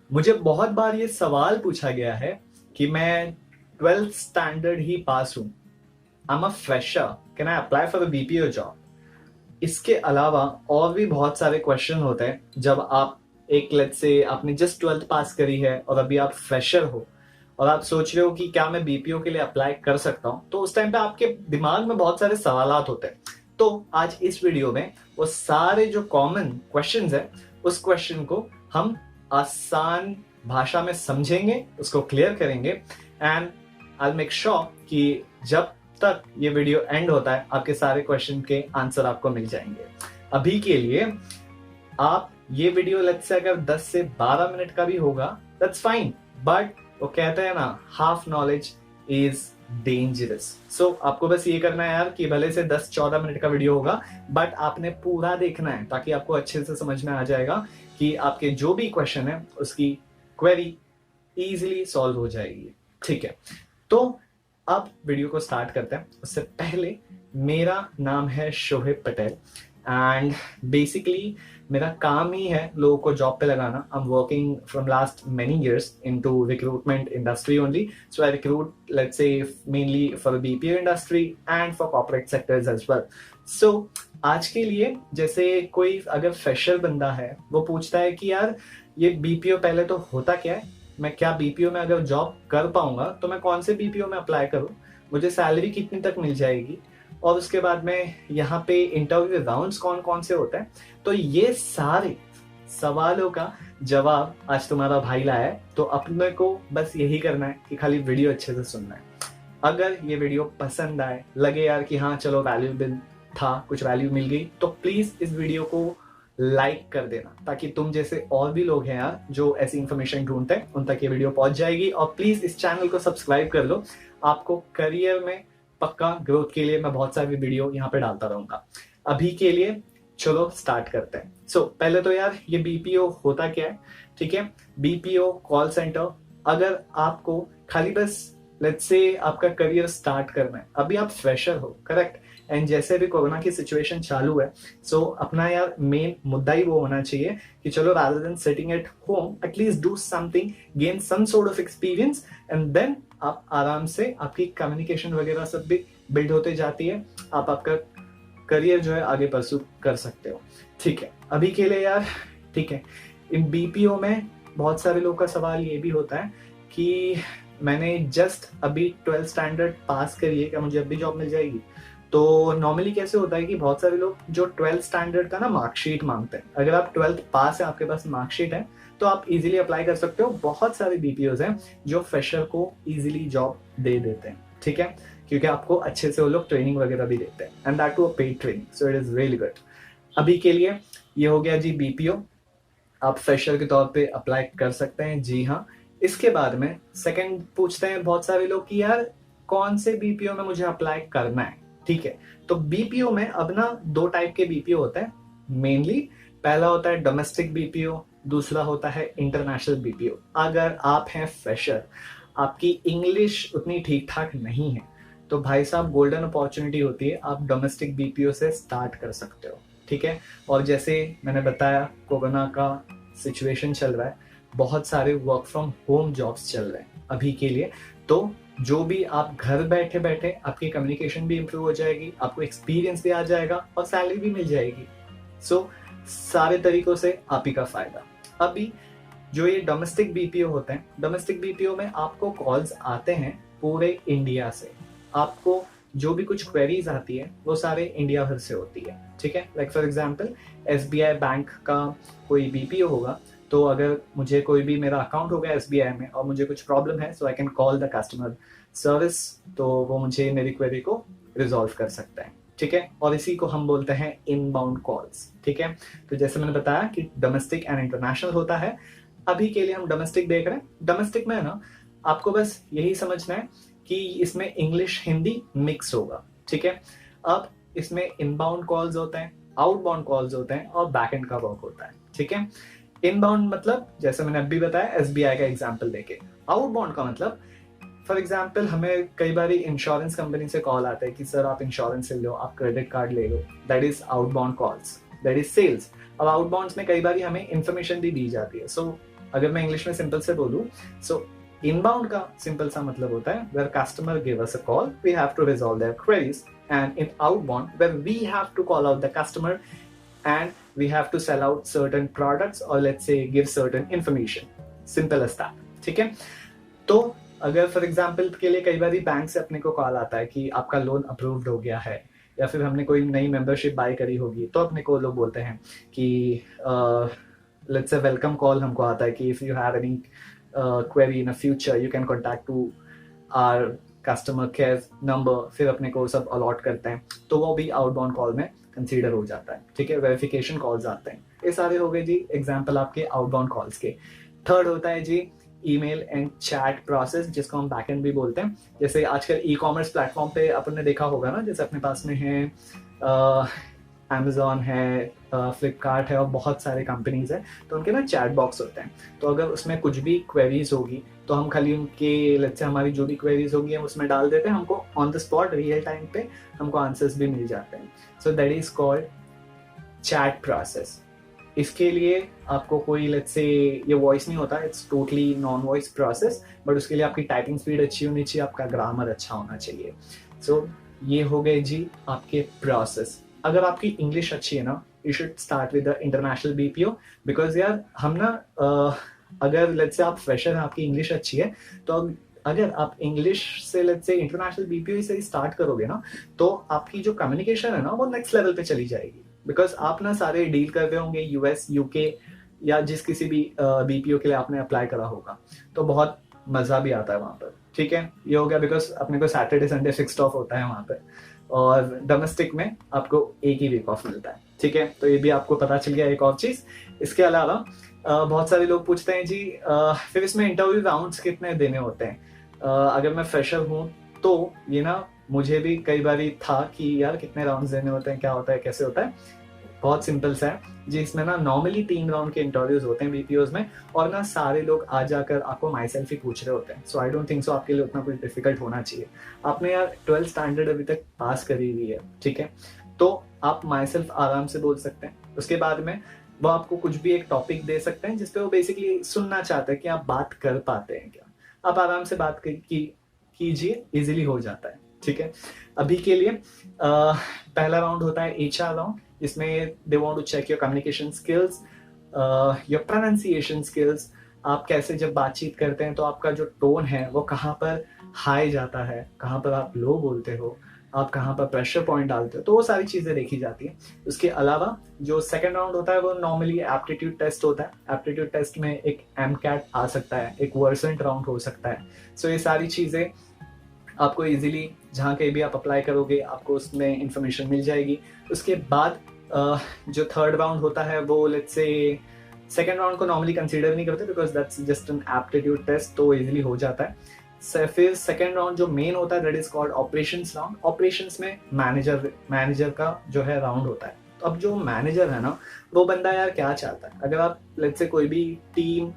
मुझे बहुत बार ये सवाल पूछा गया है कि मैं 12th स्टैंडर्ड ही पास हूं, I am a fresher, can I apply for a BPO job. इसके अलावा और भी बहुत सारे क्वेश्चन होते हैं जब आप एक लेट्स से आपने जस्ट 12th पास करी है और अभी आप फ्रेशर हो और आप सोच रहे हो कि क्या मैं बीपीओ के लिए अप्लाई कर सकता हूं, तो उस टाइम पे आपके दिमाग में बहुत सारे सवालात होते हैं। तो आज इस वीडियो में वो सारे जो कॉमन क्वेश्चंस है उस क्वेश्चन को हम आसान भाषा में समझेंगे, उसको क्लियर करेंगे एंड आई मेक श्योर कि जब तक ये वीडियो एंड होता है आपके सारे क्वेश्चन के आंसर आपको मिल जाएंगे। अभी के लिए आप ये वीडियो लेट्स से अगर 10 से 12 मिनट का भी होगा दैट्स फाइन, बट वो कहते हैं ना, हाफ नॉलेज इज डेंजरस। सो आपको बस ये करना है यार कि भले से 10-14 मिनट का वीडियो होगा बट आपने पूरा देखना है ताकि आपको अच्छे से समझ में आ जाएगा कि आपके जो भी क्वेश्चन है उसकी क्वेरी इजीली सॉल्व हो जाएगी। ठीक है, तो अब वीडियो को स्टार्ट करते हैं। उससे पहले मेरा नाम है शोहेब पटेल एंड बेसिकली मेरा काम ही है लोगों को जॉब पे लगाना। I am working from last many years into recruitment industry only. So I recruit, let's say, mainly for the BPO industry and for corporate sectors as well. So आज के लिए जैसे कोई अगर फ्रेशर बंदा है वो पूछता है कि यार ये बीपीओ पहले तो होता क्या है, मैं क्या बीपीओ में अगर जॉब कर पाऊंगा तो मैं कौन से बीपीओ में अप्लाई करूं, मुझे सैलरी कितनी तक मिल जाएगी और उसके बाद में यहाँ पे इंटरव्यू राउंड्स कौन कौन से होते हैं। तो ये सारे सवालों का जवाब आज तुम्हारा भाई लाया है। तो अपने को बस यही करना है कि खाली वीडियो अच्छे से सुनना है। अगर ये वीडियो पसंद आए, लगे यार कि हाँ चलो वैल्यूएबल था, कुछ वैल्यू मिल गई, तो प्लीज इस वीडियो को लाइक कर देना ताकि तुम जैसे और भी लोग हैं यार जो ऐसी इंफॉर्मेशन ढूंढते हैं उन तक ये वीडियो पहुंच जाएगी। और प्लीज इस चैनल को सब्सक्राइब कर लो, आपको करियर में पक्का ग्रोथ के लिए मैं बहुत सारी वीडियो यहाँ पे डालता रहूंगा। अभी के लिए चलो स्टार्ट करते हैं। सो पहले तो यार ये बीपीओ होता क्या है। ठीक है, बीपीओ कॉल सेंटर। अगर आपको खाली बस लेट्स से आपका करियर स्टार्ट करना है, अभी आप फ्रेशर हो, करेक्ट, एंड जैसे भी कोरोना की सिचुएशन चालू है, सो अपना यार मेन मुद्दा ही वो होना चाहिए कि चलो rather than sitting at home at least do something, gain some sort of experience and then आप आराम से आपकी कम्युनिकेशन वगैरह सब भी बिल्ड होते जाती है, आप आपका करियर जो है आगे परस्यू कर सकते हो। ठीक है, अभी के लिए यार ठीक है, इन बीपीओ में बहुत सारे लोगों का सवाल ये भी होता है कि मैंने जस्ट अभी 12th स्टैंडर्ड पास करी है, क्या मुझे अभी जॉब मिल जाएगी। तो नॉर्मली कैसे होता है कि बहुत सारे लोग जो 12th स्टैंडर्ड का ना मार्कशीट मांगते हैं। अगर आप 12th पास है, आपके पास मार्कशीट है, तो आप इजीली अप्लाई कर सकते हो। बहुत सारे बीपीओज हैं जो फ्रेशर को इजीली जॉब दे देते हैं। ठीक है, क्योंकि आपको अच्छे से वो लोग ट्रेनिंग वगैरह भी देते हैं and that too a paid training, so it is really good. अभी के लिए ये हो गया जी बीपीओ, आप फ्रेशर के तौर पे अप्लाई कर सकते हैं, जी हाँ। इसके बाद में सेकंड पूछते हैं बहुत सारे लोग कि यार कौन से बीपीओ में मुझे अप्लाई करना है। ठीक है, तो बीपीओ में अब ना दो टाइप के बीपीओ होते हैं मेनली। पहला होता है डोमेस्टिक बीपीओ, दूसरा होता है इंटरनेशनल बीपीओ। अगर आप हैं फ्रेशर, आपकी इंग्लिश उतनी ठीक ठाक नहीं है, तो भाई साहब गोल्डन अपॉर्चुनिटी होती है, आप डोमेस्टिक बीपीओ से स्टार्ट कर सकते हो। ठीक है, और जैसे मैंने बताया कोरोना का सिचुएशन चल रहा है, बहुत सारे वर्क फ्रॉम होम जॉब्स चल रहे हैं अभी के लिए। तो जो भी आप घर बैठे बैठे आपकी कम्युनिकेशन भी इंप्रूव हो जाएगी, आपको एक्सपीरियंस भी आ जाएगा और सैलरी भी मिल जाएगी। सो सारे तरीकों से आप ही का फायदा। अभी जो ये डोमेस्टिक बीपीओ होते हैं, डोमेस्टिक बीपीओ में आपको कॉल्स आते हैं पूरे इंडिया से। आपको जो भी कुछ क्वेरीज आती है वो सारे इंडिया भर से होती है। ठीक है, like for example SBI bank का कोई बीपीओ होगा, तो अगर मुझे कोई भी मेरा अकाउंट होगा एसबीआई में और मुझे कुछ प्रॉब्लम है, so I can call the customer service, तो वो मुझे मेरी क्वेरी को रिजॉल्व कर सकता है। ठीक है, और इसी को हम बोलते हैं इनबाउंड कॉल्स। ठीक है, तो जैसे मैंने बताया कि डोमेस्टिक एंड इंटरनेशनल होता है। अभी के लिए हम डोमेस्टिक देख रहे हैं। डोमेस्टिक में ना आपको बस यही समझना है कि इसमें इंग्लिश हिंदी मिक्स होगा। ठीक है, अब इसमें इनबाउंड कॉल्स होते हैं, आउटबाउंड कॉल्स होते हैं और बैकएंड का वर्क होता है। ठीक है, इनबाउंड मतलब जैसे मैंने अभी बताया एसबीआई का एग्जांपल देके। आउटबाउंड का मतलब फॉर एग्जाम्पल हमें कई बार इंश्योरेंस कंपनी से कॉल आता है कि सर आप इंश्योरेंस ले लो, आप क्रेडिट कार्ड ले लो, that is outbound calls, that is sales. अब आउटबाउंड में कई बार हमें इंफॉर्मेशन भी दी जाती है, सो अगर मैं इंग्लिश में सिंपल से बोलूँ, सो इनबाउंड का सिंपल सा मतलब होता है where customer give us a call, we have to resolve their queries, and in outbound where we have to call out the customer and we have to sell out certain products or let's say give certain information, simple as that. ठीक है, तो अगर for example के लिए कई बार bank से अपने को कॉल आता है कि आपका लोन अप्रूव्ड हो गया है, या फिर हमने कोई नई मेंबरशिप बाय करी होगी, तो अपने को लोग बोलते हैं कि लेट्स से वेलकम कॉल हमको आता है कि if you have any query in a future you can contact to our customer care number, फिर अपने को सब अलॉट करते हैं, तो वो भी आउटबाउंड कॉल में कंसीडर हो जाता है। ठीक है, वेरिफिकेशन कॉल्स आते हैं। ये सारे हो गए जी एग्जांपल आपके आउटबाउंड कॉल्स के। थर्ड होता है जी ईमेल एंड चैट प्रोसेस, जिसको हम बैकएंड भी बोलते हैं। जैसे आजकल ई कॉमर्स प्लेटफॉर्म पे अपन ने देखा होगा ना, जैसे अपने पास में है अमेजोन है, फ्लिपकार्ट है और बहुत सारे कंपनीज है, तो उनके ना चैट बॉक्स होते हैं। तो अगर उसमें कुछ भी क्वेरीज होगी तो हम खाली उनके लेट्स से हमारी जो भी क्वेरीज होगी हम उसमें डाल देते हैं, हमको on the spot real time पे हमको आंसर्स भी मिल जाते हैं। So that is called chat process. इसके लिए आपको कोई लेट्स से ये वॉइस नहीं होता, it's totally non voice process, but उसके लिए आपकी टाइपिंग स्पीड अच्छी होनी चाहिए, आपका ग्रामर अच्छा होना चाहिए। सो ये हो गए जी आपके प्रोसेस। अगर आपकी इंग्लिश अच्छी है ना, you should start with the international BPO, because यार हम ना अगर लेट्स से आप फ्रेशर हैं, आपकी इंग्लिश अच्छी है, तो अगर आप इंग्लिश से लेट्स से इंटरनेशनल बीपीओ से स्टार्ट करोगे ना, तो आपकी जो कम्युनिकेशन है ना वो नेक्स्ट लेवल पे चली जाएगी, बिकॉज आप ना सारे डील कर रहे होंगे यूएस, यूके या जिस किसी भी बीपीओ के लिए आपने अप्लाई करा होगा, तो बहुत मजा भी आता है वहां पर। ठीक है, ये हो गया बिकॉज अपने को सैटरडे संडे फिक्स्ड ऑफ होता है वहां पर, और डोमेस्टिक में आपको एक ही वीक ऑफ मिलता है। ठीक है, तो ये भी आपको पता चल गया एक और चीज। इसके अलावा बहुत सारे लोग पूछते हैं जी फिर इसमें इंटरव्यू राउंड्स कितने देने होते हैं। अगर मैं फ्रेशर हूँ तो ये ना मुझे भी कई बार था कि यार कितने राउंड्स देने होते हैं, क्या होता है, कैसे होता है। बहुत सिंपल सा है जी, इसमें ना नॉर्मली 3 राउंड के इंटरव्यूज होते हैं बीपीओज में, और ना सारे लोग आ जाकर आपको माई सेल्फ ही पूछ रहे होते हैं। सो आई डोंट थिंक सो आपके लिए उतना कुछ डिफिकल्ट होना चाहिए। आपने यार 12th स्टैंडर्ड अभी तक पास करी हुई है, ठीक है, तो आप माई सेल्फ आराम से बोल सकते हैं। उसके बाद में वो आपको कुछ भी एक टॉपिक दे सकते हैं जिसपे वो बेसिकली सुनना चाहते हैं कि आप बात कर पाते हैं क्या। आप आराम से बात कीजिए, इजीली हो जाता है। ठीक है, अभी के लिए पहला राउंड होता है एचआर राउंड, जिसमें they want to check your communication skills, your pronunciation skills. आप कैसे जब बातचीत करते हैं तो आपका जो टोन है वो कहाँ पर हाई जाता है, कहाँ पर आप लो बोलते हो, आप कहाँ पर प्रेशर पॉइंट डालते हो, तो वो सारी चीजें देखी जाती है। उसके अलावा जो सेकंड राउंड होता है वो नॉर्मली एप्टीट्यूड टेस्ट होता है। एप्टीट्यूड टेस्ट में एक एमकैट आ सकता है, एक वर्सेंट राउंड हो सकता है। सो ये सारी चीजें आपको इजीली जहाँ कहीं भी आप अप्लाई करोगे आपको उसमें इंफॉर्मेशन मिल जाएगी। उसके बाद जो थर्ड राउंड होता है वो लेट्स से सेकेंड राउंड को नॉर्मली कंसीडर नहीं करते because that's just an aptitude test, तो इजीली हो जाता है। फिर सेकेंड राउंड जो मेन होता है that is called operations round. Operations में मैनेजर का जो है राउंड होता है। तो अब जो मैनेजर है ना वो बंदा यार क्या चाहता है, अगर आप लेट्स से कोई भी टीम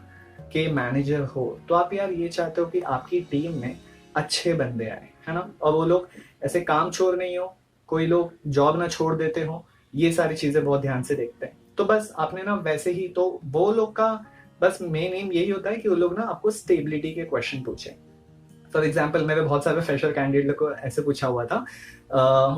के मैनेजर हो तो आप यार ये चाहते हो कि आपकी टीम में अच्छे बंदे आए, है ना, और वो लोग ऐसे काम छोड़ नहीं हो, कोई लोग जॉब ना छोड़ देते हो, ये सारी चीजें बहुत ध्यान से देखते हैं। तो बस आपने ना वैसे ही, तो वो लोग का बस मेन एम यही होता है कि वो लोग ना आपको स्टेबिलिटी के क्वेश्चन पूछे। फॉर एग्जाम्पल मेरे बहुत सारे फ्रेशर कैंडिडेट को ऐसे पूछा हुआ था,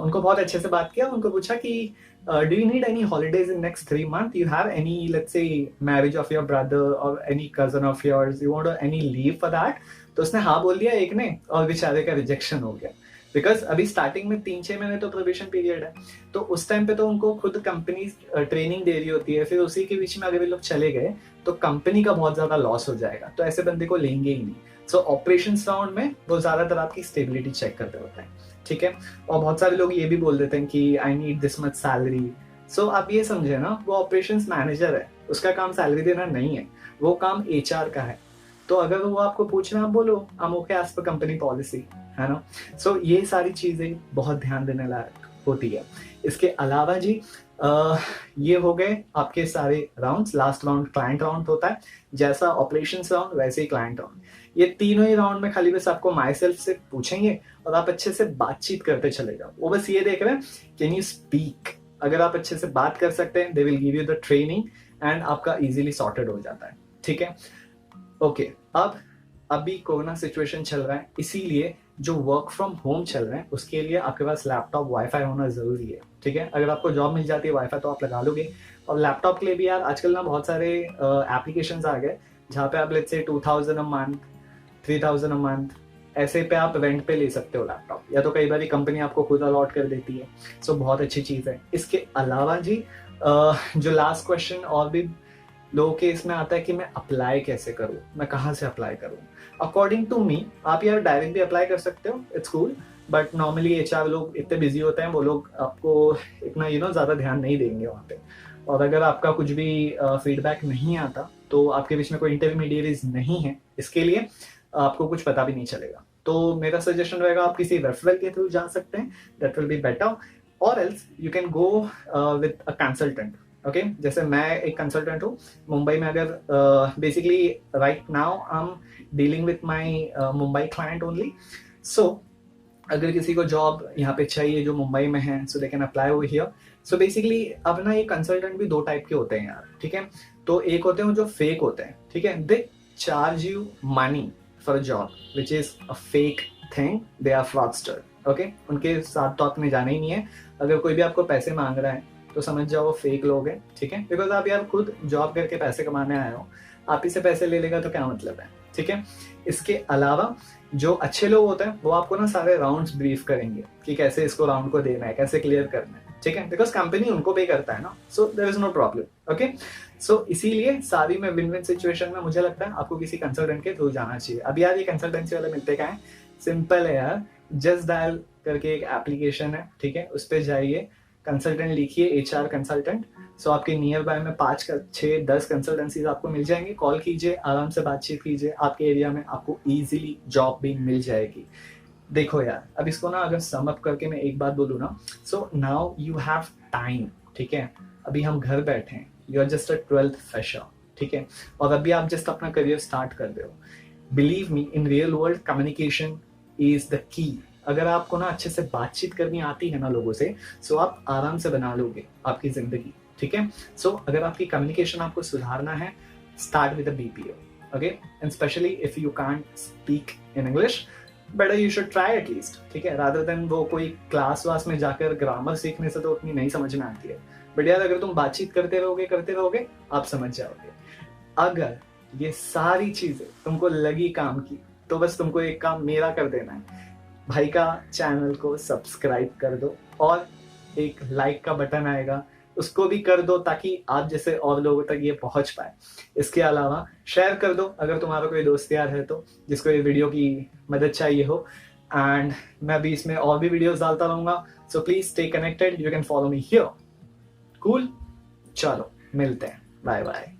उनको बहुत अच्छे से बात किया, उनको पूछा कि do you need any holidays in next 3 months, you have any let's say marriage of your brother और any cousin of yours, you want any leave for that. तो उसने हाँ बोल दिया एक ने, और बेचारे का रिजेक्शन हो गया बिकॉज अभी स्टार्टिंग में 3-6 महीने तो प्रोबेशन पीरियड है, तो उस टाइम पे तो उनको खुद कंपनी ट्रेनिंग दे रही होती है, फिर उसी के बीच में अगर ये लोग चले गए तो कंपनी का बहुत ज्यादा लॉस हो जाएगा, तो ऐसे बंदे को लेंगे ही नहीं। सो ऑपरेशंस राउंड में वो ज्यादातर आपकी स्टेबिलिटी चेक करते होते हैं। ठीक है, और बहुत सारे लोग ये भी बोल देते हैं कि I need this much salary. So आप ये समझे ना, वो ऑपरेशंस मैनेजर है, उसका काम सैलरी देना नहीं है, वो काम एचआर का है। तो अगर वो आपको पूछना, आप बोलो I am okay as per company policy, है ना। सो ये सारी चीजें बहुत ध्यान देने लायक होती है। इसके अलावा जी ये हो गए आपके सारे rounds. Last round client round होता है, जैसा ऑपरेशंस राउंड वैसे ही क्लाइंट राउंड। ये तीनों ही राउंड में खाली बस आपको माई सेल्फ से पूछेंगे और आप अच्छे से बातचीत करते चले जाओ। वो बस ये देख रहे हैं कैन यू स्पीक। अगर आप अच्छे से बात कर सकते हैं they will give you the training and आपका इजीली सॉर्टेड हो जाता है। ठीक है, ओके, अब अभी कोरोना सिचुएशन चल रहा है, इसीलिए जो वर्क फ्रॉम होम चल रहे हैं उसके लिए आपके पास लैपटॉप वाईफाई होना जरूरी है, ठीक है। अगर आपको जॉब मिल जाती है वाईफाई तो आप लगा लोगे। और लैपटॉप के लिए भी यार आजकल ना बहुत सारे एप्लीकेशंस आ गए जहाँ पे आप let's say 2000 a month, 3000 a month ऐसे पे आप रेंट पे ले सकते हो लैपटॉप, या तो कई बार कंपनी आपको खुद अलॉट कर देती है। सो बहुत अच्छी चीज़ है। इसके अलावा जी जो लास्ट क्वेश्चन और भी लोगों के इसमें आता है कि मैं अप्लाई कैसे करूँ, मैं कहाँ से अप्लाई करूँ। अकॉर्डिंग टू मी आप यार डायरेक्ट भी अप्लाई कर सकते हो, it's cool, but normally HR लोग इतने बिजी होते हैं, वो लोग आपको इतना ज़्यादा ध्यान नहीं देंगे वहाँ पे। और अगर आपका कुछ भी फीडबैक नहीं आता तो आपके बीच में कोई इंटरमीडिएरीज नहीं है, इसके लिए आपको कुछ पता भी नहीं चलेगा। तो मेरा सजेशन रहेगा आप किसी रेफरल के थ्रू जा सकते हैं, दैट विल बी बेटर, और else you can go with a consultant. Okay, जैसे मैं एक कंसल्टेंट हूँ मुंबई में। अगर basically right now I am dealing with my Mumbai client only. So अगर किसी को जॉब यहाँ पे चाहिए जो मुंबई में है, so they can apply over here. So basically अब ना ये कंसल्टेंट भी दो टाइप के होते हैं यार, ठीक है। तो एक होते हैं जो फेक होते हैं, ठीक है, they charge you money for a job which is a fake thing, they are fraudster. Okay, उनके साथ तो आपने जाना ही नहीं है। अगर कोई भी आपको पैसे मांग रहा है तो समझ जाओ वो फेक लोग हैं, ठीक है। बिकॉज आप यार खुद जॉब करके पैसे कमाने आए हो, आप ही से पैसे ले लेगा तो क्या मतलब है, ठीक है। इसके अलावा जो अच्छे लोग होते हैं वो आपको ना सारे राउंड्स ब्रीफ करेंगे कि कैसे इसको राउंड को देना है, कैसे क्लियर करना है, ठीक है। बिकॉज कंपनी उनको पे करता है ना, so there is no problem. Okay, so इसीलिए सारी में विन विन सिचुएशन में मुझे लगता है आपको किसी कंसल्टेंट के थ्रू जाना चाहिए। अब यार ये कंसल्टेंसी वाले मिलते क्या है, सिंपल है यार, जस्ट डायल करके एक एप्लीकेशन है, ठीक है, उस पर जाइए, कंसल्टेंट लिखिए, एचआर कंसल्टेंट। सो आपके नियर बाय में 5 6 10 कंसल्टेंसीज आपको मिल जाएंगे। कॉल कीजिए, आराम से बातचीत कीजिए, आपके एरिया में आपको इजीली जॉब भी मिल जाएगी। देखो यार, अब इसको ना अगर सम अप करके मैं एक बात बोलूँ ना, so now you have time, ठीक है। अभी हम घर बैठे हैं, you are just a 12th fresher, ठीक है, और अभी आप जस्ट अपना करियर स्टार्ट कर रहे हो। Believe me, in real world communication is the key. अगर आपको ना अच्छे से बातचीत करनी आती है ना लोगों से, सो आप आराम से बना लोगे आपकी जिंदगी, ठीक है। सो अगर आपकी कम्युनिकेशन आपको सुधारना है, start with a BPO, okay, and specially if you can't speak in English, better you should try at least, ठीक है, रादर देन वो कोई क्लास वास में जाकर ग्रामर सीखने से तो उतनी नहीं समझ में आती है। बट यार अगर तुम बातचीत करते रहोगे आप समझ जाओगे। अगर ये सारी चीजें तुमको लगी काम की, तो बस तुमको एक काम मेरा कर देना है, भाई का चैनल को सब्सक्राइब कर दो, और एक लाइक का बटन आएगा उसको भी कर दो, ताकि आप जैसे और लोगों तक ये पहुंच पाए। इसके अलावा शेयर कर दो अगर तुम्हारा कोई दोस्त यार है तो, जिसको ये वीडियो की मदद चाहिए हो। एंड मैं भी इसमें और भी वीडियोस डालता रहूंगा, so please stay connected, you can follow me here. Cool, चलो मिलते हैं, बाय बाय।